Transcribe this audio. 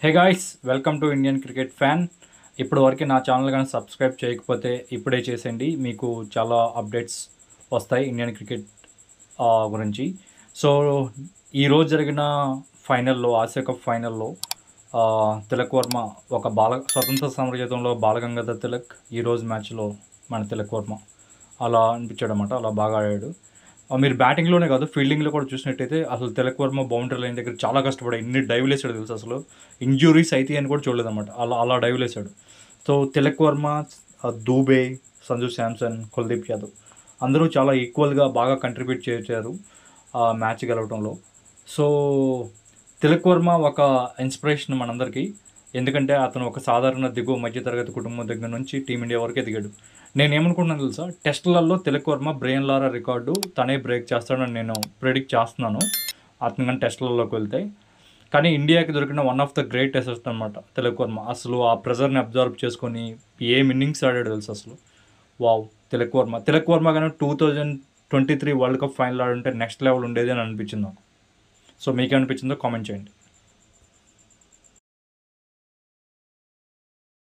Hey guys, welcome to Indian cricket fan. ఇప్పటివరకు నా channel కానీ సబ్స్క్రైబ్ చేయకపోతే ఇప్పుడే చేసేయండి. మీకు చాలా అప్డేట్స్ వస్తాయి ఇండియన్ క్రికెట్ గురించి. సో ఈరోజు జరిగిన ఫైనల్లో, ఆసియా కప్ ఫైనల్లో తిలక్ వర్మ ఒక స్వతంత్ర సమరయుతంలో బాలగంగాధర్ తిలక్ ఈరోజు మ్యాచ్లో మన తిలక్ వర్మ అలా అనిపించాడు అన్నమాట. అలా బాగా ఆడాడు. మీరు బ్యాటింగ్లోనే కాదు, ఫీల్డింగ్లో కూడా చూసినట్టయితే అసలు తిలక్ వర్మ బౌండరీ లైన్ దగ్గర చాలా కష్టపడాడు. ఎన్ని డైవ్లు వేసాడు తెలుసు, అసలు ఇంజురీస్ అయితే అని కూడా చూడలేదన్నమాట. అలా డైవ్లు వేసాడు. సో తిలక్ వర్మ, దూబే, సంజు శాంసన్, కుల్దీప్ యాదవ్ అందరూ చాలా ఈక్వల్గా బాగా కంట్రిబ్యూట్ చేశారు ఆ మ్యాచ్ గెలవడంలో. సో తిలక్ వర్మ ఒక ఇన్స్పిరేషన్ మనందరికీ. ఎందుకంటే అతను ఒక సాధారణ దిగువ మధ్యతరగతి కుటుంబం దగ్గర నుంచి టీమిండియా వరకు ఎదిగాడు. నేనేమనుకుంటున్నాను తెలుసా, టెస్టులలో Tilak Varma Brian Lara record తనే బ్రేక్ చేస్తాడని నేను ప్రెడిక్ట్ చేస్తున్నాను, అతను కానీ టెస్టులలోకి వెళ్తే. కానీ ఇండియాకి దొరికిన వన్ ఆఫ్ ద గ్రేట్ అసెస్ట్ అనమాట తిలక్ వర్మ. అసలు ఆ ప్రెజర్ని అబ్జర్వ్ చేసుకొని ఏం ఇన్నింగ్స్ ఆడాడు తెలుసు అసలు. వావ్, తిలక్ వర్మ కానీ 2023 వరల్డ్ కప్ ఫైనల్ ఆడుంటే నెక్స్ట్ లెవెల్ ఉండేది అని అనిపించింది నాకు. సో మీకేమనిపించిందో కామెంట్ చేయండి.